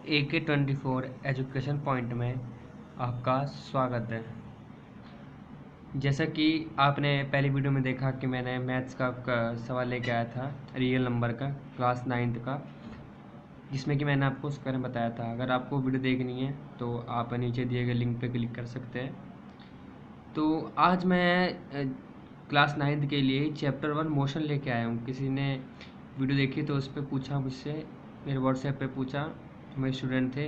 AK24 education point में आपका स्वागत है। जैसा कि आपने पहली वीडियो में देखा कि मैंने मैथ्स का सवाल लेके आया था रियल नंबर का क्लास 9th का, जिसमें कि मैंने आपको उसके बारे में बताया था। अगर आपको वीडियो देखनी है तो आप नीचे दिए गए लिंक पे क्लिक कर सकते हैं। तो आज मैं क्लास 9th के लिए चैप्टर 1 मोशन लेके आया हूँ। किसी ने वीडियो देखी तो उस पर पूछा मुझसे, मेरे व्हाट्सएप पे पूछा, मेरे स्टूडेंट थे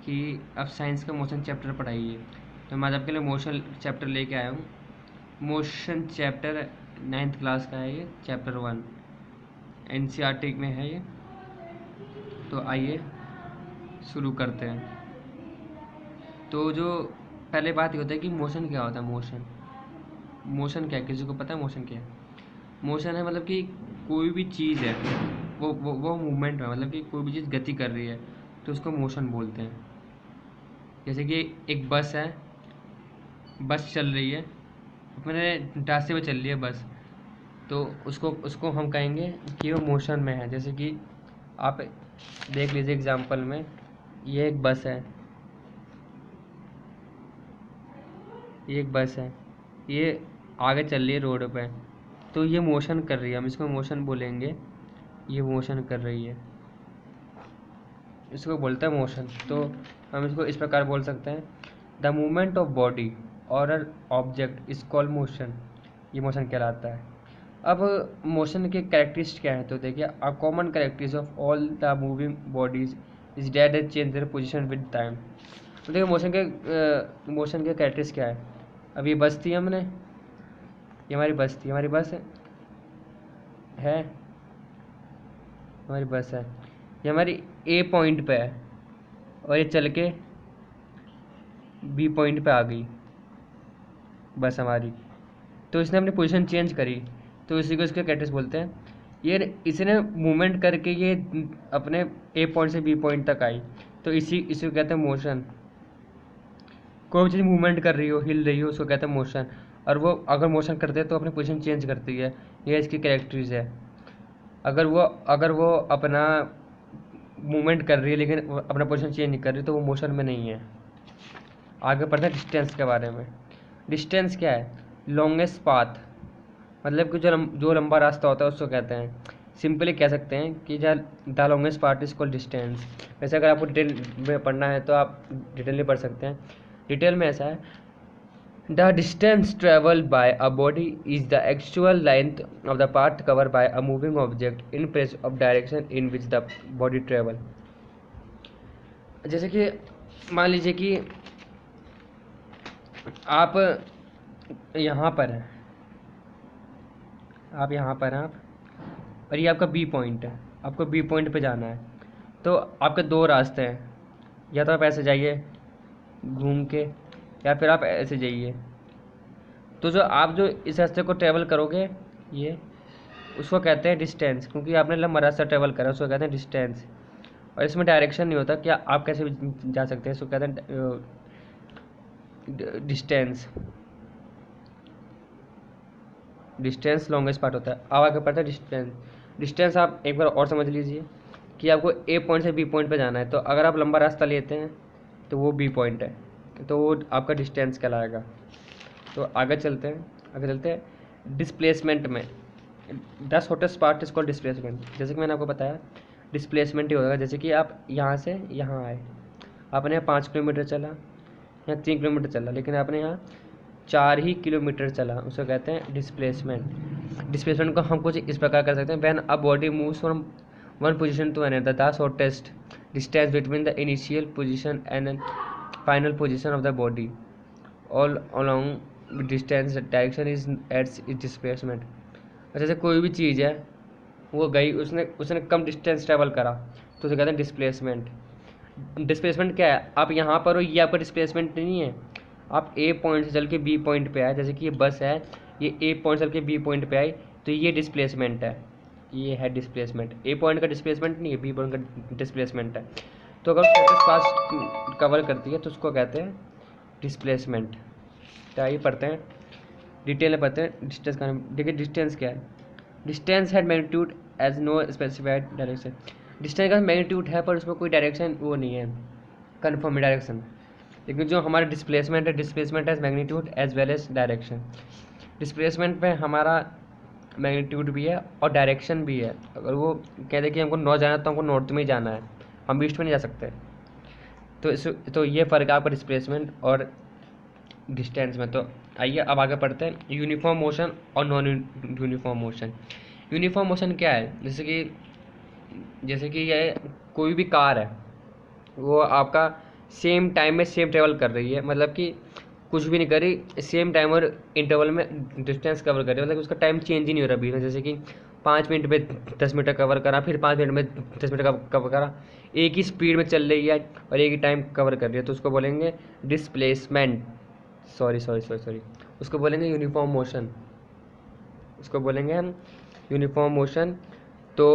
कि अब साइंस का मोशन चैप्टर पढ़ाइए। तो मैं आज आपके लिए मोशन चैप्टर लेके आया हूँ। मोशन चैप्टर 9th क्लास का है ये, चैप्टर 1 NCERT में है ये। तो आइए शुरू करते हैं। तो जो पहले बात ये होता है कि मोशन क्या होता है। मोशन क्या है, किसी को पता है मोशन क्या है? मोशन है मतलब कि कोई भी चीज़ है वो मूवमेंट में, मतलब कि कोई भी चीज़ गति कर रही है तो उसको मोशन बोलते हैं। जैसे कि एक बस है, बस चल रही है, अपने रास्ते पे चल रही है बस, तो उसको हम कहेंगे कि वो मोशन में है। जैसे कि आप देख लीजिए एग्जांपल में, ये एक बस है, ये आगे चल रही है रोड पे, तो ये मोशन कर रही है, हम इसको मोशन बोलेंगे। ये मोशन कर रही है, इसको बोलते हैं मोशन। तो हम इसको इस प्रकार बोल सकते हैं, द मूवमेंट ऑफ बॉडी और an object is called motion. ये मोशन कहलाता है। अब मोशन के कैरेक्टरिस्टिक क्या है, तो देखिए, a common characteristic of all the moving bodies is that they change their position with time. तो देखिए मोशन के कैरेक्टरिस्टिक क्या है। अब ये बस थी, ये हमारी बस थी, है हमारी बस है, ये हमारी ए पॉइंट पे है और ये चल के बी पॉइंट पे आ गई बस हमारी। तो इसने अपनी पोजीशन चेंज करी, तो इसी को इसके कैरेक्टर्स बोलते हैं। ये इसने मूवमेंट करके ये अपने ए पॉइंट से बी पॉइंट तक आई, तो इसी को कहते हैं मोशन। कोई भी चीज़ मूवमेंट कर रही हो, हिल रही हो, उसको कहते हैं मोशन। और वो अगर मोशन करते हैं तो अपनी पोजीशन चेंज करती है, ये इसकी कैरेक्टरीज है। अगर वो अपना मूवमेंट कर रही है लेकिन वो अपना पोजीशन चेंज नहीं कर रही, तो वो मोशन में नहीं है। आगे पढ़ते हैं डिस्टेंस के बारे में। डिस्टेंस क्या है? लॉन्गेस्ट पाथ, मतलब कि जो लंबा रास्ता होता है उसको कहते हैं। सिंपली कह सकते हैं कि the longest part is called distance. वैसे अगर आपको डिटेल में पढ़ना है तो आप डिटेल में पढ़ सकते हैं। डिटेल में ऐसा है, the distance travelled by a body is the actual length of the path cover by a moving object in place of direction in which the body travel. जैसे कि मान लीजिए कि आप यहाँ पर हैं, और ये आपका बी पॉइंट है, आपको बी पॉइंट पे जाना है। तो आपके दो रास्ते हैं, या तो आप ऐसे जाइए घूम के, या फिर आप ऐसे जाइए। तो जो इस रास्ते को ट्रेवल करोगे, ये उसको कहते हैं डिस्टेंस, क्योंकि आपने लंबा रास्ता ट्रेवल करा, उसको कहते हैं डिस्टेंस। और इसमें डायरेक्शन नहीं होता कि आप कैसे भी जा सकते हैं, इसको कहते हैं डिस्टेंस लॉन्गेस्ट पार्ट होता है। अब आगे पड़ता है डिस्टेंस आप एक बार और समझ लीजिए कि आपको ए पॉइंट से बी पॉइंट पे जाना है, तो अगर आप लंबा रास्ता लेते हैं तो वो बी पॉइंट है, तो वो आपका डिस्टेंस कहलाएगा। तो आगे चलते हैं डिस्प्लेसमेंट में। The shortest part is called displacement. जैसे कि मैंने आपको बताया, डिस्प्लेसमेंट ही होगा। जैसे कि आप यहाँ से यहाँ आए, आपने यहाँ 5 किलोमीटर चला, यहाँ 3 किलोमीटर चला, लेकिन आपने यहाँ 4 ही किलोमीटर चला, उसको कहते हैं डिस्प्लेसमेंट। डिस्प्लेसमेंट को हम कुछ इस प्रकार कर सकते हैं, when a body moves from one position to another, the shortest distance between the initial position and final position of the body all along distance direction is it's is displacement. जैसे कोई भी चीज़ है, वो गई, उसने कम डिस्टेंस ट्रेवल करा, तो उसे कहते हैं डिस्प्लेसमेंट। डिस्प्लेसमेंट क्या है? आप यहाँ पर हो, ये आपका डिस्प्लेसमेंट नहीं है। आप ए पॉइंट से चल के बी पॉइंट पे आए, जैसे कि ये बस है, ये ए पॉइंट चल के बी पॉइंट पे आई, तो ये डिस्प्लेसमेंट है, ये है डिस्प्लेसमेंट। ए पॉइंट का डिस्प्लेसमेंट नहीं है, बी पॉइंट का डिस्प्लेसमेंट है। तो अगर शॉर्टेस्ट पाथ कवर करती है तो उसको कहते हैं डिस्प्लेसमेंट। तो आइए पढ़ते हैं, डिटेल में पढ़ते हैं डिस्टेंस का। देखिए डिस्टेंस क्या है। Distance had magnitude as no specified direction. Distance का मैग्नीट्यूड है पर उसमें कोई डायरेक्शन वो नहीं है, कन्फर्म डायरेक्शन। लेकिन जो हमारा डिस्प्लेसमेंट है, displacement as magnitude as well as direction. Displacement में हमारा मैग्नीट्यूड भी है और डायरेक्शन भी है। अगर वो कह दे कि हमको नॉर्थ जाना है तो हमको नॉर्थ में ही जाना है, हम ईस्ट में नहीं जा सकते। तो ये फ़र्क है आपका डिस्प्लेसमेंट और डिस्टेंस में। तो आइए अब आगे पढ़ते हैं यूनिफॉर्म मोशन और non uniform motion. Uniform motion क्या है? जैसे कि ये कोई भी कार है, वो आपका सेम टाइम में सेम ट्रेवल कर रही है, मतलब कि कुछ भी नहीं कर रही, सेम टाइम और इंटरवल में डिस्टेंस कवर कर रही है, मतलब उसका टाइम चेंज ही नहीं हो रहा बीच में। जैसे कि 5 मिनट में 10 मीटर कवर करा, फिर 5 मिनट में 10 मीटर कवर करा, एक ही स्पीड में चल रही है और एक ही टाइम कवर कर रही है, तो उसको बोलेंगे डिस्प्लेसमेंट। सॉरी उसको बोलेंगे यूनिफॉर्म मोशन, उसको बोलेंगे हम यूनिफॉर्म मोशन। तो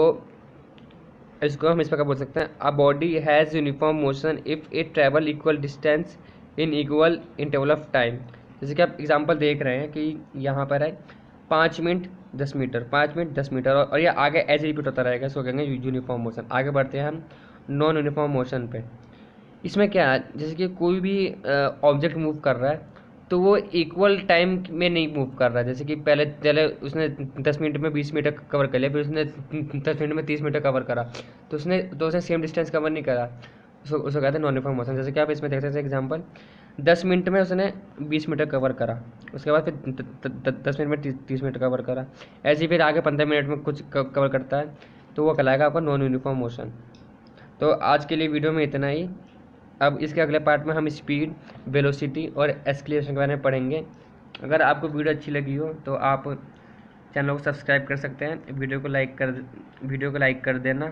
इसको हम इस प्रकार बोल सकते हैं, a body has uniform motion if it travel equal distance in equal interval of time. जैसे कि आप एग्जांपल देख रहे हैं कि यहाँ पर है 5 मिनट 10 मीटर, 5 मिनट 10 मीटर, और ये आगे ऐसे रिपीट होता रहेगा, इसको कहेंगे यूनिफॉर्म मोशन। आगे बढ़ते हैं हम नॉन यूनिफॉर्म मोशन पे। इसमें क्या है, जैसे कि कोई भी ऑब्जेक्ट मूव कर रहा है तो वो इक्वल टाइम में नहीं मूव कर रहा है। जैसे कि पहले उसने 10 मिनट में 20 मीटर कवर कर लिया, फिर उसने 10 मिनट में 30 मीटर कवर करा, तो उसने सेम डिस्टेंस कवर नहीं करा, उसको कहते हैं नॉन यूनिफॉर्म मोशन। जैसे कि आप इसमें देख सकते हैं एग्जांपल, 10 मिनट में उसने 20 मीटर कवर करा, उसके बाद फिर 10 मिनट में 30 मीटर कवर करा, ऐसे ही फिर आगे 15 मिनट में कुछ कवर करता है, तो वो कहलाएगा आपका नॉन यूनिफॉर्म मोशन। तो आज के लिए वीडियो में इतना ही। अब इसके अगले पार्ट में हम स्पीड, वेलोसिटी और एक्सीलरेशन के बारे में पढ़ेंगे। अगर आपको वीडियो अच्छी लगी हो तो आप चैनल को सब्सक्राइब कर सकते हैं, वीडियो को लाइक कर देना।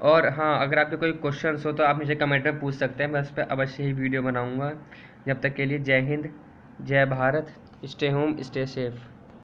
और हाँ, अगर आपके कोई क्वेश्चंस हो तो आप मुझे कमेंट में पूछ सकते हैं, मैं उस पर अवश्य ही वीडियो बनाऊँगा। जब तक के लिए जय हिंद, जय Bharat, stay home stay safe.